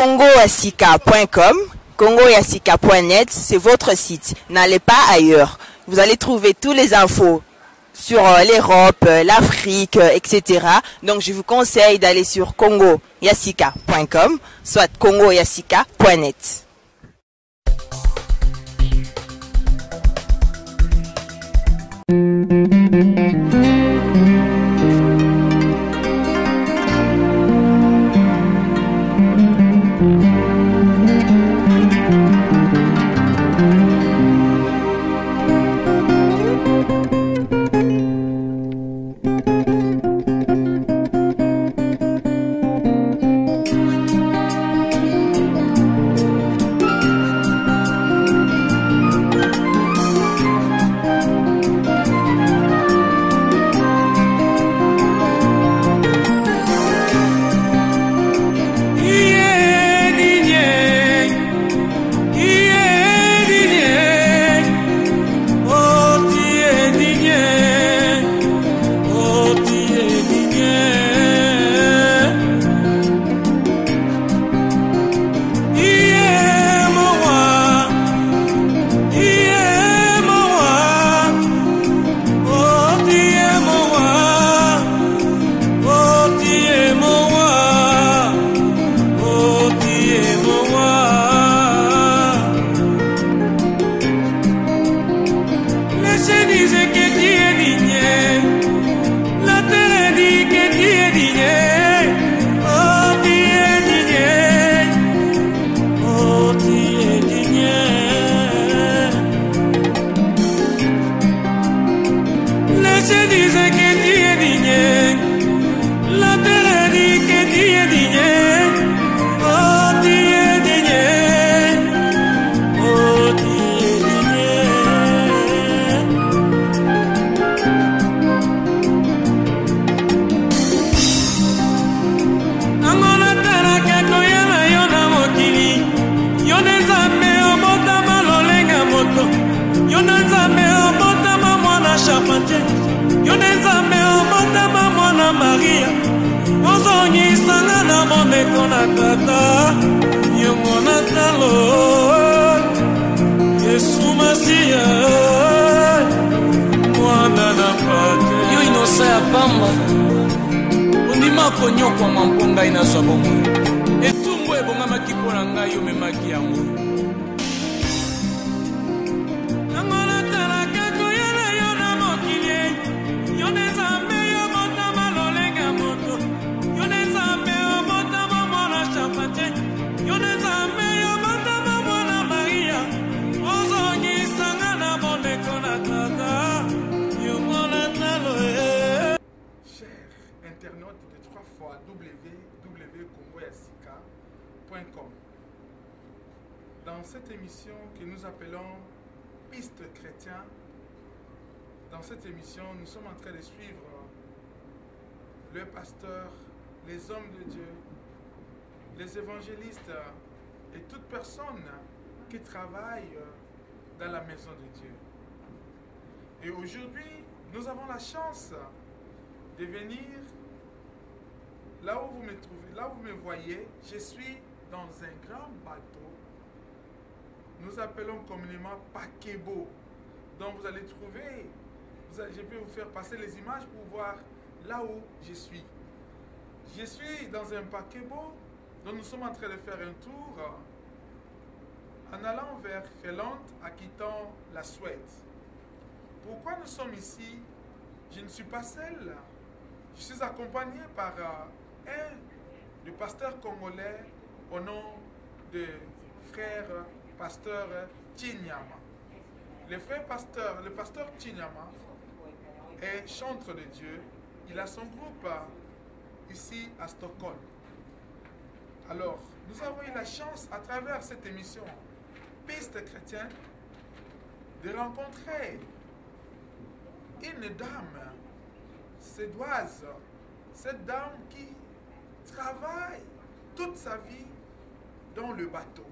congoyassika.com, congoyassika.net, c'est votre site. N'allez pas ailleurs. Vous allez trouver toutes les infos sur l'Europe, l'Afrique, etc. Donc je vous conseille d'aller sur congoyassika.com, soit congoyassika.net. Dans cette émission que nous appelons Piste chrétien, dans cette émission, nous sommes en train de suivre le pasteur, les hommes de Dieu, les évangélistes et toute personne qui travaille dans la maison de Dieu. Et aujourd'hui, nous avons la chance de venir là où vous me trouvez, là où vous me voyez. Je suis dans un grand bateau. Nous appelons communément paquebot. Donc vous allez trouver, je vais vous faire passer les images pour voir là où je suis. Je suis dans un paquebot, donc nous sommes en train de faire un tour en allant vers Finlande, en quittant la Suède. Pourquoi nous sommes ici? Je ne suis pas seul. Je suis accompagné par le pasteur congolais au nom de frère pasteur Chinyama. Le pasteur Chinyama est chantre de Dieu. Il a son groupe ici à Stockholm. Alors, nous avons eu la chance à travers cette émission Piste chrétienne de rencontrer une dame suédoise, cette dame qui travaille toute sa vie dans le bateau.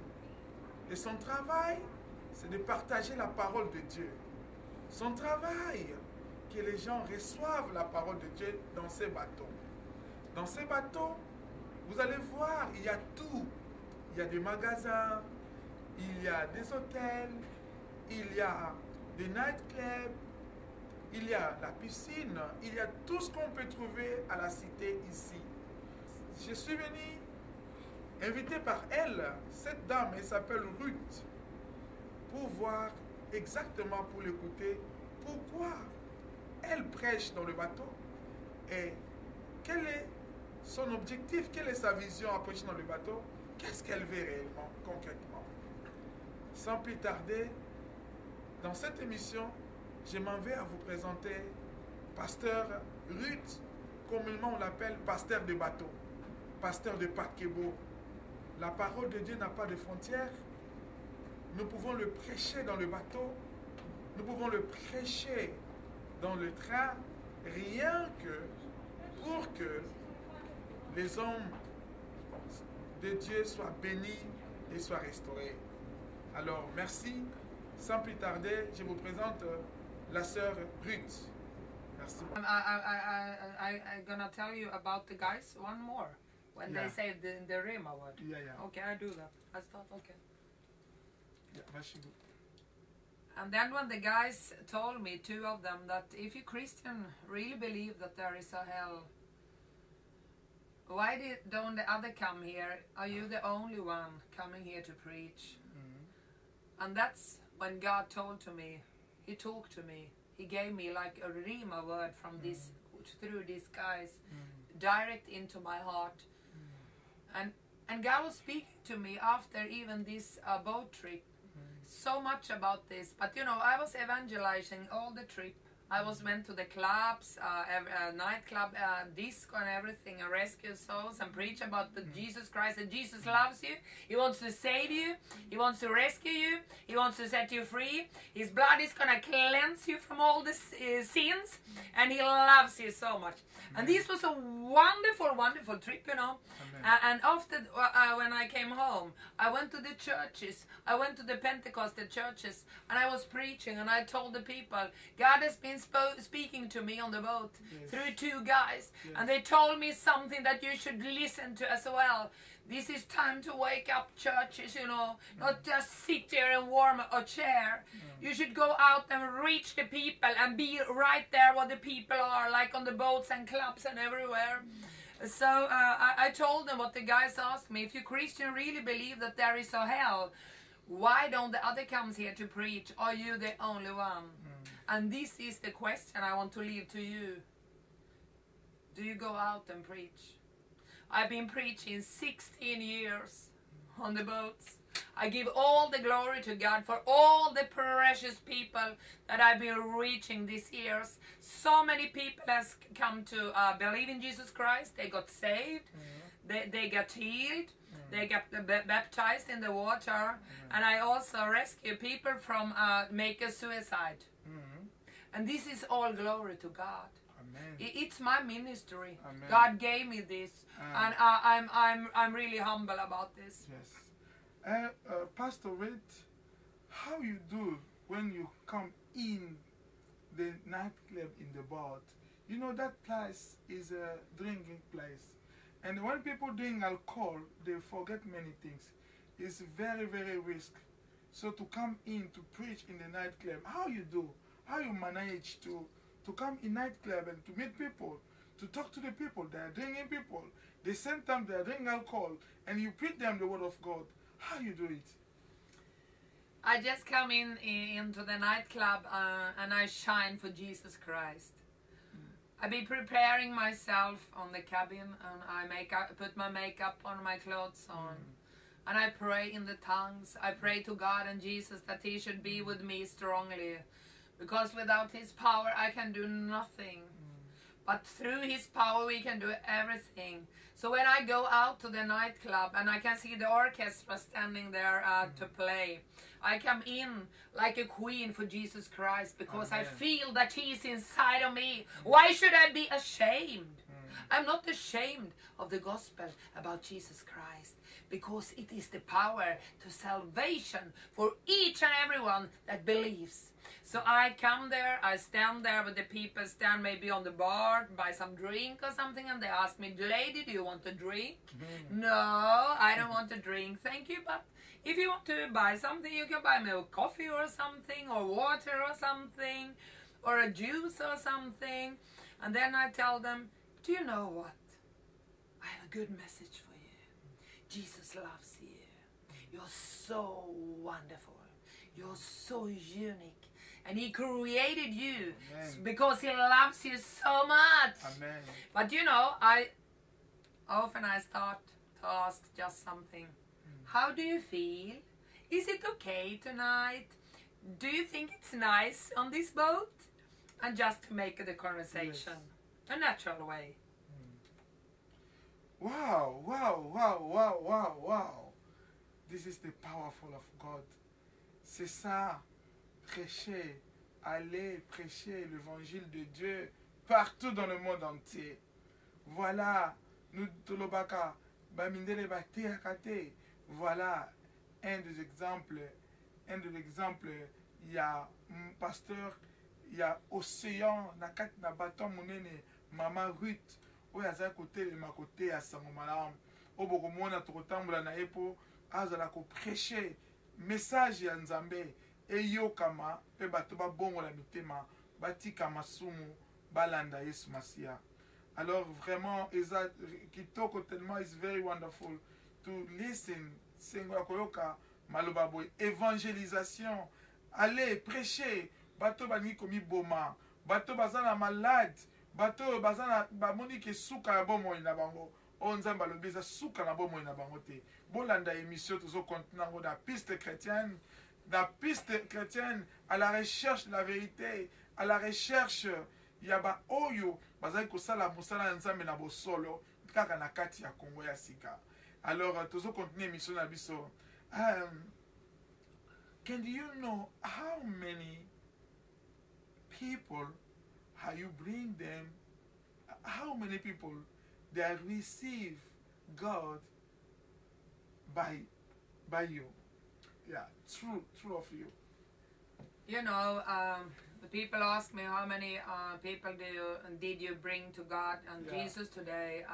Et son travail, c'est de partager la parole de Dieu. Son travail, que les gens reçoivent la parole de Dieu dans ces bateaux. Dans ces bateaux, vous allez voir, il y a tout. il y a des magasins, il y a des hôtels, il y a des nightclubs, il y a la piscine, il y a tout ce qu'on peut trouver à la cité ici. Je suis venu invité par elle, cette dame, elle s'appelle Ruth, pour voir exactement, pour l'écouter, pourquoi elle prêche dans le bateau et quel est son objectif, quelle est sa vision à prêcher dans le bateau, qu'est-ce qu'elle veut réellement, concrètement. Sans plus tarder, dans cette émission, je m'en vais à vous présenter Pasteur Ruth, communément on l'appelle pasteur de bateau, pasteur de paquebot. La parole de Dieu n'a pas de frontières. Nous pouvons le prêcher dans le bateau, nous pouvons le prêcher dans le train, rien que pour que les hommes de Dieu soient bénis et soient restaurés. Alors, merci. Sans plus tarder, je vous présente la sœur Ruth. Merci beaucoup. I'm gonna tell you about the guys one more. When Yeah. they say the Rhema word. Yeah, yeah. Okay, I do that. I thought, okay. Yeah, vas-y. And then when the guys told me, two of them, that if you Christian really believe that there is a hell, why don't the other come here? Are you the only one coming here to preach? And that's when God told to me, He talked to me. He gave me like a Rhema word from this, through these guys, direct into my heart. And God was speaking to me after even this boat trip, so much about this. But you know, I was evangelizing all the trip. I went to the clubs, nightclub, disco and everything, and rescue souls and preach about the Jesus Christ, and Jesus loves you. He wants to save you. He wants to rescue you. He wants to set you free. His blood is going to cleanse you from all the sins, and He loves you so much. And this was a wonderful, wonderful trip, you know. And after, when I came home, I went to the churches. I went to the Pentecostal churches, and I was preaching, and I told the people, God has been speaking to me on the boat through two guys, and they told me something that you should listen to as well. This is time to wake up, churches, you know, not just sit there and warm a chair. You should go out and reach the people and be right there where the people are, like on the boats and clubs and everywhere. So I told them what the guys asked me. If you Christian really believe that there is a hell, why don't the other comes here to preach? Are you the only one? And this is the question I want to leave to you. Do you go out and preach? I've been preaching 16 years on the boats. I give all the glory to God for all the precious people that I've been reaching these years. So many people has come to believe in Jesus Christ. They got saved. They got healed. They got baptized in the water. And I also rescue people from making suicide. And this is all glory to God. Amen. It's my ministry. Amen. God gave me this, and I'm really humble about this. Yes. Pastor Ruth, how you do when you come in the nightclub in the boat? You know that place is a drinking place, and when people drink alcohol, they forget many things. It's very, very risky. So to come in to preach in the nightclub, how you do? How you manage to come in nightclub and to meet people, to talk to the people? They are drinking people. The same time they are drinking alcohol, and you preach them the word of God. How you do it? I just come into the nightclub and I shine for Jesus Christ. I've been preparing myself on the cabin, and I put my makeup on, my clothes on. And I pray in the tongues. I pray to God and Jesus that He should be with me strongly. Because without His power I can do nothing. But through His power we can do everything. So when I go out to the nightclub and I can see the orchestra standing there to play, I come in like a queen for Jesus Christ, because I feel that He is inside of me. Why should I be ashamed? I'm not ashamed of the gospel about Jesus Christ, because it is the power to salvation for each and everyone that believes. So I come there, I stand there with the people, stand maybe on the bar, buy some drink or something, and they ask me, lady, do you want a drink? No, I don't want a drink, thank you, but if you want to buy something, you can buy me a coffee or something, or water or something, or a juice or something. And then I tell them, do you know what? I have a good message for you. Jesus loves you. You're so wonderful. You're so unique. And he created you because he loves you so much. Amen. But you know, I start to ask just something. How do you feel? Is it okay tonight? Do you think it's nice on this boat? And just to make the conversation a natural way. Wow, wow, wow, wow, wow, wow. This is the powerful of God. C'est ça, prêcher, aller prêcher l'évangile de Dieu partout dans le monde entier. Voilà, nous tolobaka, bamindele bate akate. Voilà un des exemples. Il y a un pasteur, il y a Océan, nakat na baton monene, Maman Ruth, oyo aza côté de ma côté à sango malamu. Oboko mona tokotambola na epo azala ko prêcher message ya Nzambe eyokama pe bato ba bongola mitema batika masumu balanda Yesu Masia. Alors vraiment eza kitoko tellement is very wonderful to listen sengo koyoka maloba boy évangélisation aller prêcher bato bani komi boma bato bazana malade bato bazana bamoni ke suka ya bomo ina bango on Nzambe alobi eza suka na bomo ina bango te bolanda émission tozo continue ngo na piste chrétienne à la recherche de la vérité à la recherche ya ba oyo bazali kosala mosala ya Nzambe na bosolo kaka na kati ya Kongo ya sika. Alors tozo continue émission na biso. Can you know how many people how you bring them, how many people they receive God by you? Yeah, true of you. You know, the people ask me how many people did you bring to God and Jesus today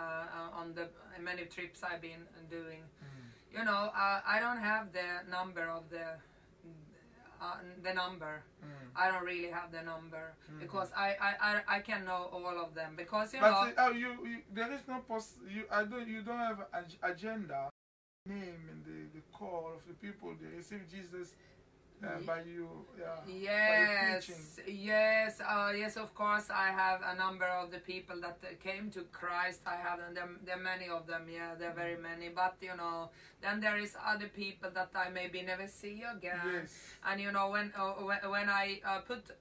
on the many trips I've been doing. You know, I don't have the number of the number. I don't really have the number because I can know all of them because you know. But you there is no you don't have an agenda. Name and the call of the people they receive Jesus by you. Yes, by yes, of course I have a number of the people that came to Christ. I have and there are many of them. Yeah, there are very many. But you know, then there is other people that I maybe never see again. Yes. And you know, when I put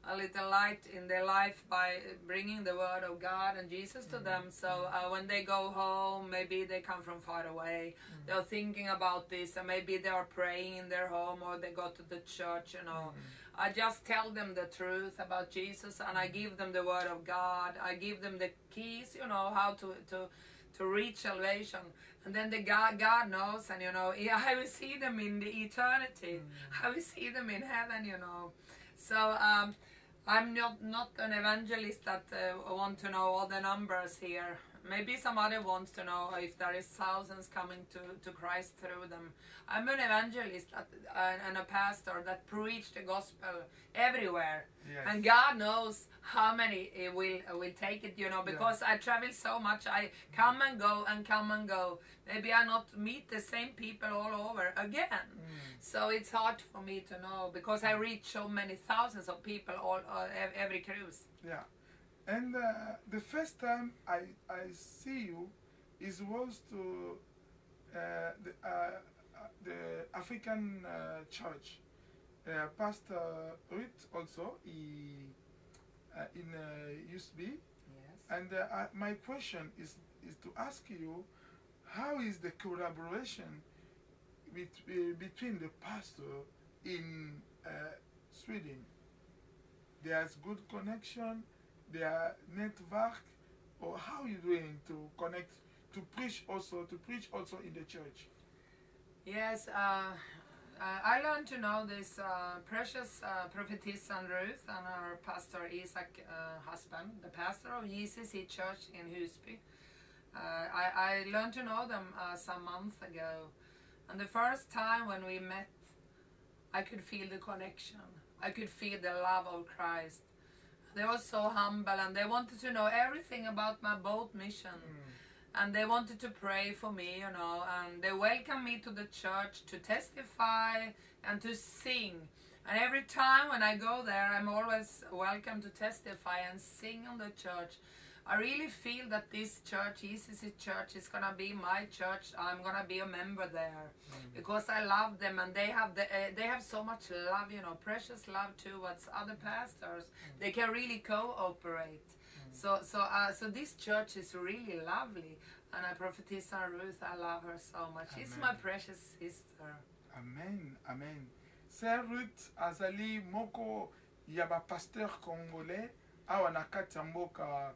a little light in their life by bringing the word of God and Jesus to them, so when they go home, maybe they come from far away, they're thinking about this, and maybe they are praying in their home or they go to the church, you know. I just tell them the truth about Jesus, and I give them the word of God. I give them the keys, you know, how to reach salvation. And then God knows, and you know, I will see them in the eternity. I will see them in heaven, you know. So I'm not an evangelist that want to know all the numbers here. Maybe somebody wants to know if there is thousands coming to Christ through them. I'm an evangelist and a pastor that preach the gospel everywhere. Yes. And God knows how many will take it, you know, because I travel so much. I come and go. Maybe I not meet the same people all over again. So it's hard for me to know because I reach so many thousands of people every cruise. Yeah. And the first time I see you was to the African church. Pastor Ruth also in USB. Yes. And my question is to ask you, how is the collaboration between the pastor in Sweden? There's good connection, there network, or how are you doing to connect, to preach also in the church? Yes, I learned to know this precious prophetess Ruth and her pastor Isaac husband, the pastor of GCC Church in Husby. I learned to know them some months ago, and the first time when we met, I could feel the connection. I could feel the love of Christ. They were so humble, and they wanted to know everything about my boat mission. And they wanted to pray for me, you know, and they welcomed me to the church to testify and to sing. And every time when I go there, I'm always welcome to testify and sing on the church. I really feel that this church, ECC Church, is going to be my church. I'm going to be a member there because I love them, and they have so much love, you know, precious love towards other pastors. They can really cooperate. So this church is really lovely, and Prophetess Ruth, I love her so much. Amen. It's my precious sister. Amen, amen. Sœur Ruth azali moko ya ba pasteur congolais awa na kati ya mboka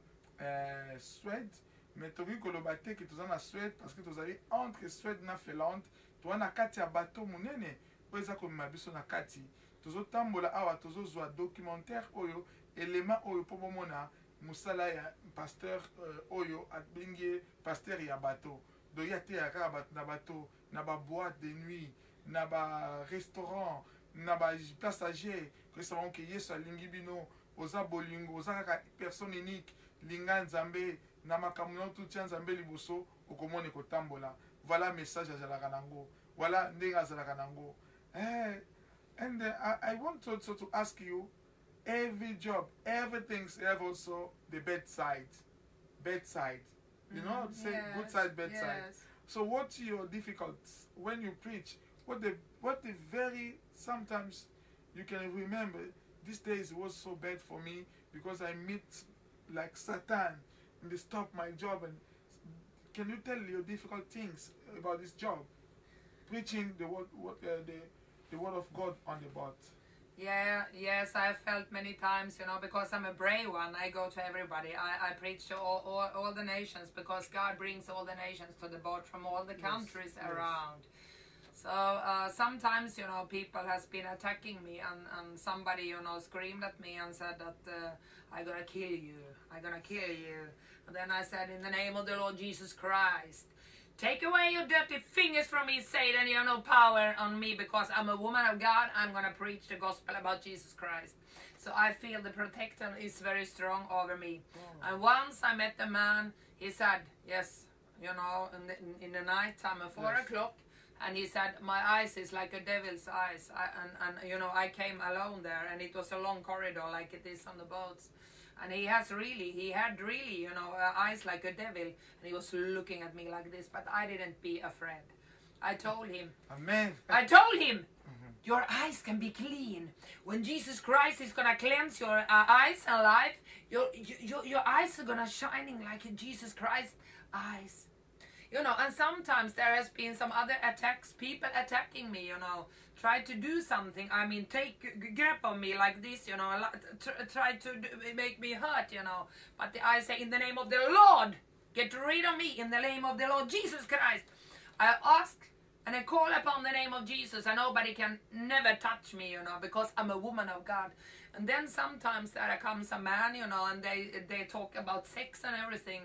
Suède, mais toki koloba te ke toza na Suède parce que tozali entre Suède na Finlande, toza na kati ya bateau monene oyo eza komema biso na kati. Tozotambola awa tozozwa documentaire oyo élément oyo po bomona musala ya pasteur oyo abengi pasteur ya bateau. Do ya te ya kaka na bateau, na ba boîte de nuit, na ba restaurant, na ba passager que ça on ke yeso alingi bino oza bolingo oza kaka personne unique linga nzambe na makambo tout tia nzambe liboso okomone kotambola. Voilà message azalaka nango, voilà ndenge azalaka nango. And I want also to ask you, every job, everything's have also the bedside, you know, say Yes, good side, bedside. yes. So what's your difficulties when you preach? What the very, sometimes you can remember, these days was so bad for me because I meet like Satan and they stop my job. And can you tell your difficult things about this job? Preaching the word of God on the boat. Yeah, yes, I felt many times, you know, because I'm a brave one. I go to everybody. I preach to all the nations because God brings all the nations to the boat from all the countries around. So sometimes, you know, people has been attacking me, and somebody, you know, screamed at me and said that I'm gonna kill you. And then I said, in the name of the Lord Jesus Christ, take away your dirty fingers from me, Satan. You have no power on me because I'm a woman of God. I'm going to preach the gospel about Jesus Christ. So I feel the protection is very strong over me. And once I met the man, he said, yes, you know, in the night time at 4 o'clock, and he said, my eyes is like a devil's eyes. And you know, I came alone there, and it was a long corridor like it is on the boats. And he had really, you know, eyes like a devil. And he was looking at me like this, but I didn't be afraid. I told him, Amen. I told him, your eyes can be clean. When Jesus Christ is going to cleanse your eyes and life, your eyes are going to shining like Jesus Christ's eyes. You know, and sometimes there has been some other attacks, people attacking me, you know, try to do something. I mean, grab on me like this, you know, try to make me hurt, you know. But I say, in the name of the Lord, get rid of me in the name of the Lord Jesus Christ. I ask and I call upon the name of Jesus, and nobody can never touch me, you know, because I'm a woman of God. And then sometimes there comes a man, you know, and they talk about sex and everything.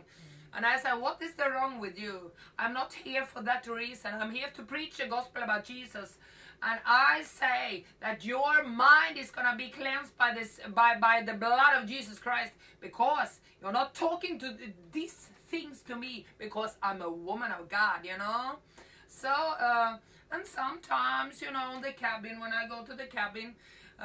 And I said, what is the wrong with you? I'm not here for that reason. I'm here to preach the gospel about Jesus. And I say that your mind is going to be cleansed by this, by the blood of Jesus Christ, because you're not talking to these things to me because I'm a woman of God, you know. So, and sometimes, you know, in the cabin, when I go to the cabin,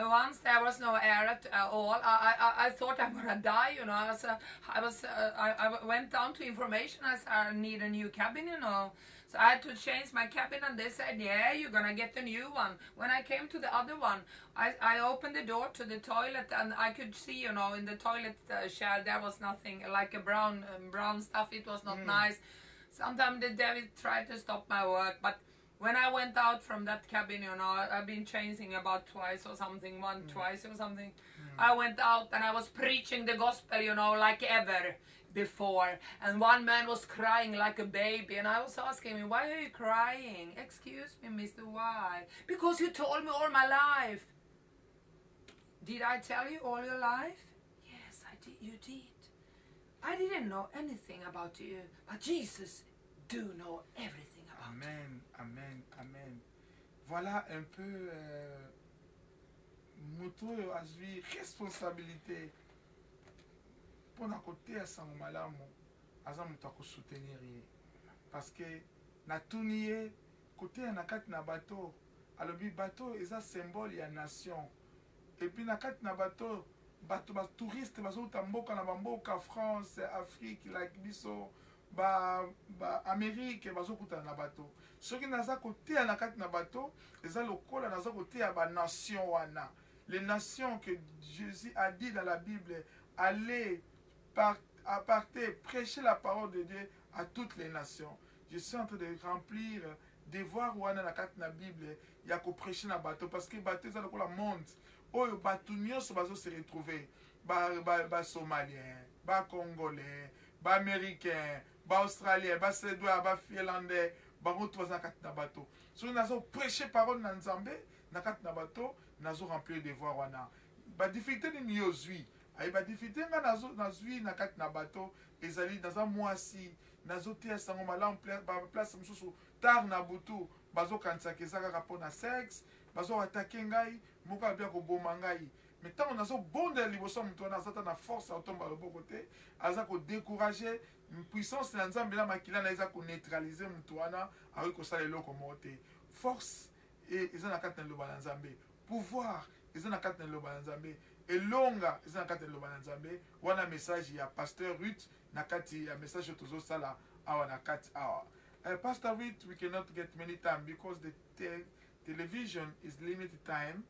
once there was no air at all. I thought I'm gonna die, you know. I went down to information. I said, I need a new cabin, you know. So I had to change my cabin, and they said, yeah, you're gonna get a new one. When I came to the other one, I opened the door to the toilet, and I could see, you know, in the toilet shell there was nothing, like a brown stuff. It was not nice. Sometimes the devil tried to stop my work, but when I went out from that cabin, you know, I've been changing about twice or something, twice or something. I went out and I was preaching the gospel, you know, like ever before. And one man was crying like a baby. And I was asking him, why are you crying? Excuse me, mister, why? Because you told me all my life. Did I tell you all your life? Yes, I did. You did. I didn't know anything about you, but Jesus do know everything about you. Amen, amen, amen. Voilà un peu moto azui responsabilité pour na côté à sango malamu aza moto akosoutenir ye parce que na tuniye côté na kati na bateau alobi bateau eza symbole ya nation et puis na kati na bateau bato ba touriste bazouta mboka na bamboka France Afrique like biso ba Amérique bazokutana na bateau soki naza koteya na kati na bateau eza lokola naza koteya ba nation wana les nations que Jésus a dit dans la Bible allez partez prêcher la parole de Dieu à toutes les nations. Je suis en train de remplir devoir wana na kati na Bible ya ko prêcher na bateau parce que bateau eza lokola monde oyo bato nyonso bazo se retrouver ba somalien ba congolais ba américain ba australien ba suédois ba finlandais ba retour na kati na bateau so nazo prêcher parole na Nzambe na kati na bateau nazo remplir devoir wana ba difficulté ni yozui ay ba difficulté nga nazui na kati na bateau ezali naza mwasi nazo tia sango malamu ba place mususu tar na butu bazo kanisa kezaka ka pona sexe bazo attaquer ngai moko abia ko boma ngai mais tant nazo bonde liboso mutu na zata na force automba le bokote aza ko décourager puissance na Nzambe na makila na eza ko neutraliser mutu wana awi ko sala eloko mote force et eza na kati na loba na Nzambe pouvoir eza na kati na loba na Nzambe elonga eza na kati na loba na Nzambe wana message ya pasteur Ruth na kati ya message tozo sala awa na kati awa Pastor Ruth, we cannot get many time because the television is limited time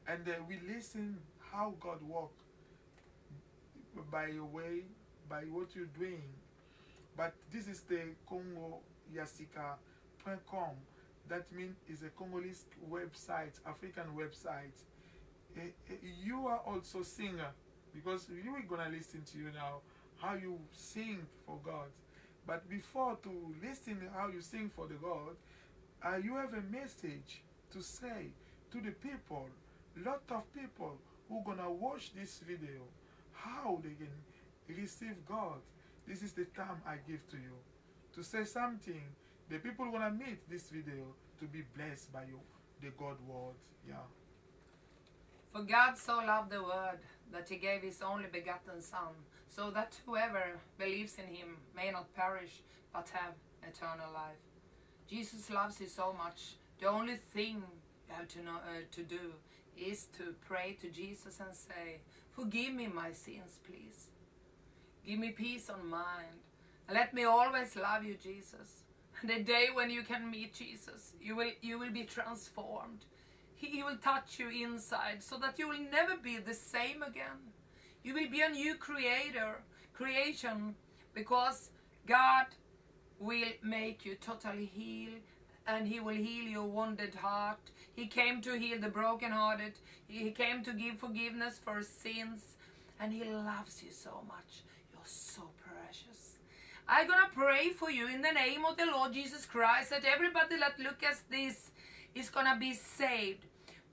and we listen how God work by your way, by what you're doing. But this is the CongoYasika.com. That means it's a Congolese website, African website. You are also singer because we are gonna listen to you now how you sing for God. But before to listen how you sing for the God, you have a message to say to the people, lot of people who gonna watch this video, how they can receive God. This is the time I give to you to say something. The people gonna meet this video to be blessed by you, the God word. Yeah. For God so loved the world that he gave his only begotten Son, so that whoever believes in him may not perish, but have eternal life. Jesus loves you so much. The only thing you have to do is to pray to Jesus and say, forgive me my sins, please. Give me peace of mind. And let me always love you, Jesus. And the day when you can meet Jesus, you will be transformed. He will touch you inside so that you will never be the same again. You will be a new creation, because God will make you totally healed, and he will heal your wounded heart. He came to heal the brokenhearted. He came to give forgiveness for sins, and he loves you so much. You're so precious. I'm gonna pray for you in the name of the Lord Jesus Christ, that everybody that look at this is gonna be saved.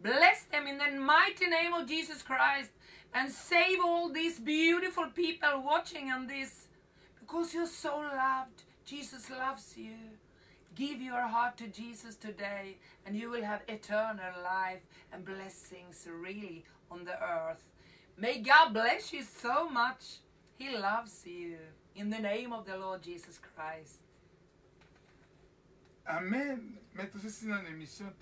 Bless them in the mighty name of Jesus Christ, and save all these beautiful people watching on this, because you're so loved. Jesus loves you. Give your heart to Jesus today, and you will have eternal life and blessings really on the earth. May God bless you so much. He loves you. In the name of the Lord Jesus Christ. Amen. Mais tout ceci dans l'émission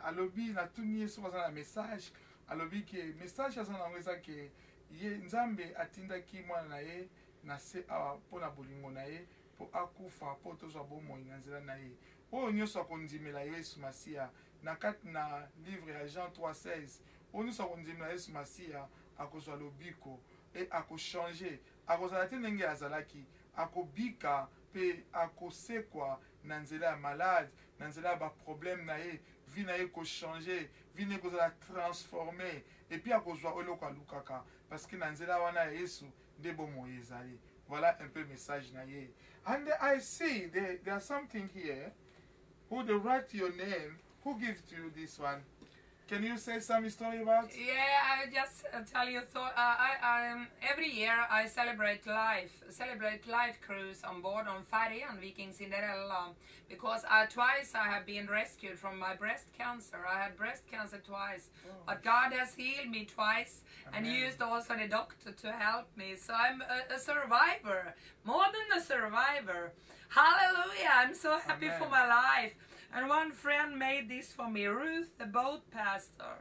alobi na tuni so na message alobi ke message aza na ngeza ke ye Nzambe atindaki mwana na ye na se awa pona bolingo na ye po akufa po tozwa bomoi na nzela na ye oyo nyonso akondimela Yesu Masiya na kati na livre ya Jean 3:16 oyo nyonso akondimela Yesu Masiya akozwa lobiko e akochange akozala te ndenge azalaki akobika pe akosekwa na nzela ya malade na nzela ba problème na ye vie na ye ko changer vie na ye kozala transformer et puis akozwa oloko alukaka parce que na nzela wana ya Yesu nde bomoi ezali. Voilà un peu message na ye. And I see there something here who they write your name. Who gives to you this one? Can you say some story about? Yeah, I just tell you. Every year I celebrate life cruise on board on Färjan Viking Cinderella because twice I have been rescued from my breast cancer. I had breast cancer twice, but God has healed me twice. Amen. And used also the doctor to help me. So I'm a survivor, more than a survivor. Hallelujah! I'm so happy Amen. For my life. And one friend made this for me, Ruth, the boat pastor,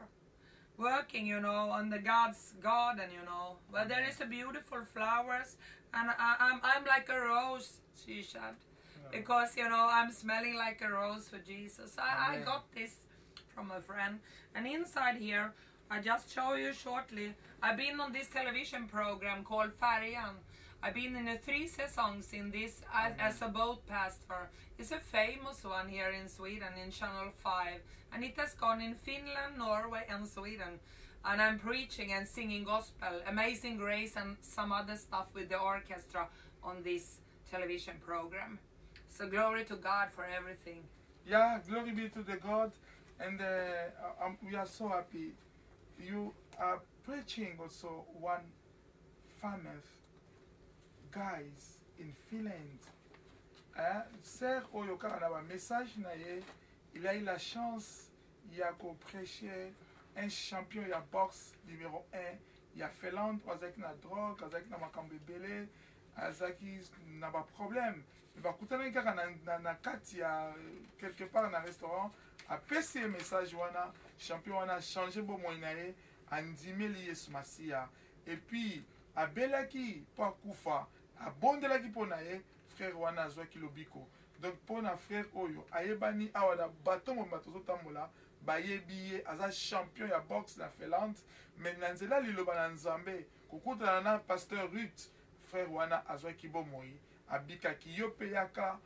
working, you know, on the God's garden, you know. Well, there is a beautiful flowers, and I'm like a rose, she said, because, you know, I'm smelling like a rose for Jesus. I got this from a friend. And inside here, I just show you shortly, I've been on this television program called Färjan. I've been in 3 seasons in this as a boat pastor. It's a famous one here in Sweden in Channel 5. And it has gone in Finland, Norway and Sweden. And I'm preaching and singing gospel, Amazing Grace and some other stuff with the orchestra on this television program. So glory to God for everything. Yeah, glory be to the God. And we are so happy. You are preaching also one famous guys in Finland. Sœur Oyoka a un message naie, il a eu la chance il a prêché un champion il a boxe numéro 1 il a Finlande avec la drogue avec na makambe belé azaki n'a pas problème il va kutana kaka na kati ya quelque part dans un restaurant a passer message wana champion wana changer bo moinae andimeli Yesu Masia et puis a belaki pa kufa abondelaki pona ye frère wana azwaki lobiko donc pona frère oyo ayebani awada bato mo bato zotambola bayebi ye aza champion ya boxe na Finlande mais na nzela liloba na Nzambe kokutana na pasteur Ruth frère wana azwaki bomoi abikaki yo pe yaka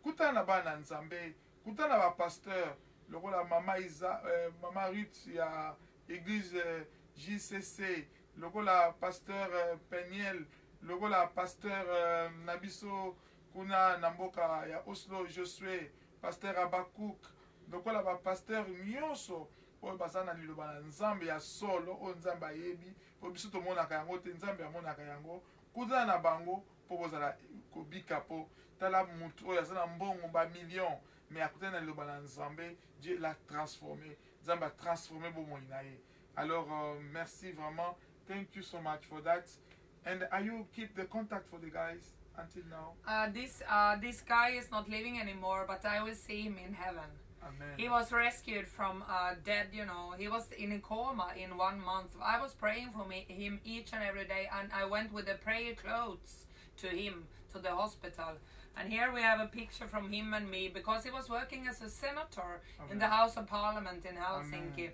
kutana na bana Nzambe kutana ba pasteur lokola mama mama Ruth ya église JCC lokola pasteur Peniel lokola pasteur Nabiso kuna namboka ya Oslo Josué pasteur Abakouk lokola ba pasteur nyonso oyo bazana liloba na Nzambe ya solo o Nzambe ayebi po biso to monaka yango te Nzambe amonaka yango kuzana na bango po bozala kobika po tala mutu oyo azana mbongo ba million mais akutana na liloba na Nzambe Dieu l'a transformé Nzambe a transformé bomoi na ye. Alors merci vraiment, thank you so much for that. And are you keep the contact for the guys until now? This guy is not living anymore, but I will see him in heaven. Amen. He was rescued from dead, you know. He was in a coma in 1 month. I was praying for him each and every day, and I went with the prayer clothes to him, to the hospital. And here we have a picture from him and me, because he was working as a senator in the House of Parliament in Helsinki. Amen.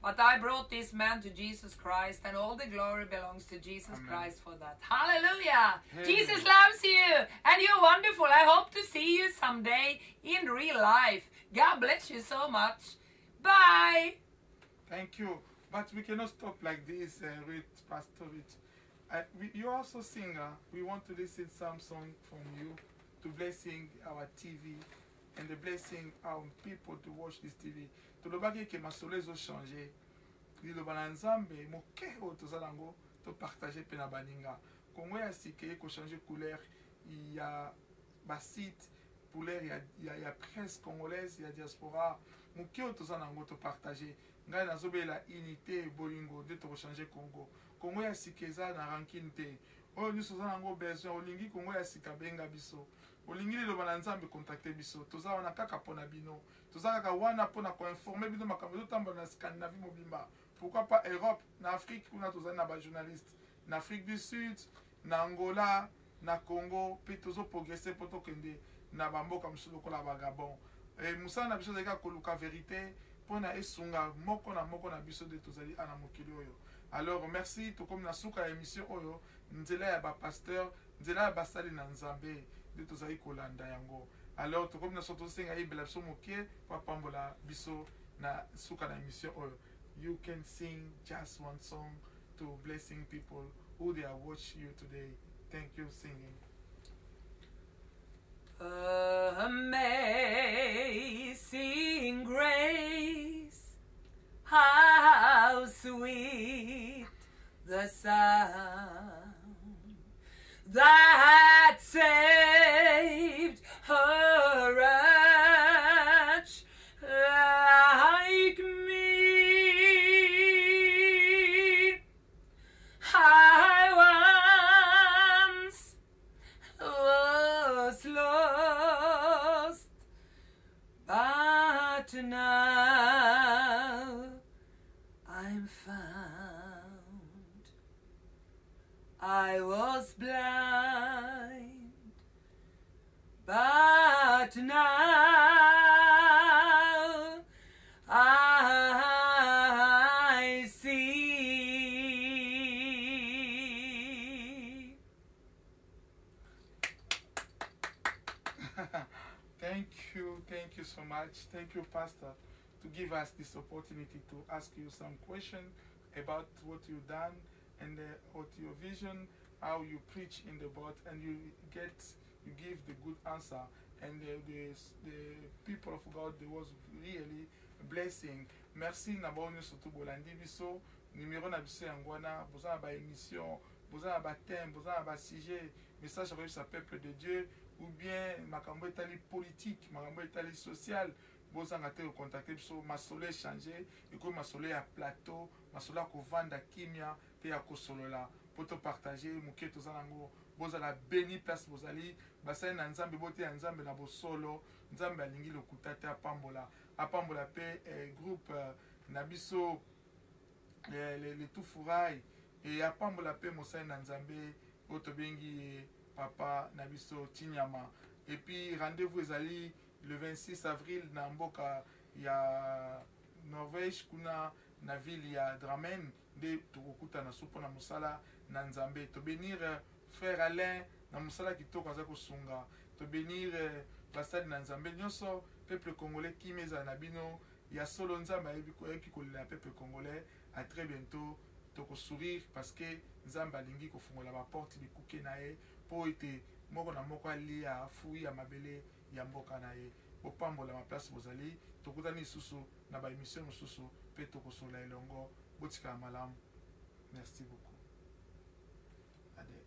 But I brought this man to Jesus Christ, and all the glory belongs to Jesus Christ for that. Hallelujah! Amen. Jesus loves you, and you're wonderful. I hope to see you someday in real life. God bless you so much. Bye! Thank you. But we cannot stop like this, Ruth, Pastor Ruth. You're also a singer. We want to listen some song from you to blessing our TV and the blessing our people to watch this TV. To le bagay ke masolo ezo changer. Li lo bana Nzambe moke o to zalango to partager pe na baninga. Kongo ya sike ko changer couleur. Il y a ba site couleur il y a presse congolaise, il y a diaspora. Moke o to zalango to partager. Ngai na zobe la unité bolingo de to changer Congo. Kongo ya sike za na rankine te. O ni so zalango besoin olingi Kongo ya sika benga biso. Olingi li lo bana Nzambe contacter biso. To za wana kaka pona bino. Tozaka wana pona ko informer bino makambo tamba na Scandinavie mobimba. Pourquoi pas Europe, na Afrique kuna tozana na ba journaliste, na Afrique du Sud, na Angola, na Congo, pe tozo progresser poto kende na bamboka msulo kola ba Gabon. Et musa na biso deka koluka vérité pona esunga moko na biso de tozali ana mokili oyo. Alors merci to comme na suka émission oyo nzela ya ba pasteur, nzela ya basali na Nzambe de tozali kolanda yango. Alors to comme na soto senga yebela biso moke po apambola biso na suka na émission oyo. You can sing just one song to blessing people who they are watching you today. Thank you, singing. Amazing grace, how sweet the sound that saved a wretch like me. I once was lost, but now I'm found. I was blind, but now I see. Thank you so much. Thank you, Pastor, to give us this opportunity to ask you some questions about what you've done and what your vision, how you preach in the boat, and you give the good answer. And the people of God, there was really a blessing. Merci na bonne surtout bolandi biso numéro na biso yangwana boza ba émission boza ba thème boza ba sujet message avec sa peuple de Dieu ou bien makambo etali politique makambo etali social boza ngate contacter biso masolo échanger et comme masolo ya plateau masolo ko vanda kimia pe ya kosolola poto partager muketo zanango boza la béni place bozali basali na nzambe bote ya nzambe na bosolo nzambe alingi lokuta te apambola pe groupe nabiso les tout furaille et apambola pe mosali na nzambe oto bengi papa nabiso Chinyama. Et puis rendez-vous ezali le 26 avril na mboka ya Norvège kuna na ville ya Drammen de tokokuta na supo na musala na nzambe to bénir frère Alain na musala kitoko aza kosunga to bénir basadi na nzambe nyonso peuple congolais qui meza na bino ya solo nzambe ayebi kolela peuple congolais. À très bientôt toko sourire parce que nzambe alingi kofungola ba porte bikuke na ye po ete moko na moko alia fui ya mabele ya mboka na ye bopambola ma place bozali tokutani susu na ba émission susu pe tokosola elongo botika malamu. Merci beaucoup. Ade.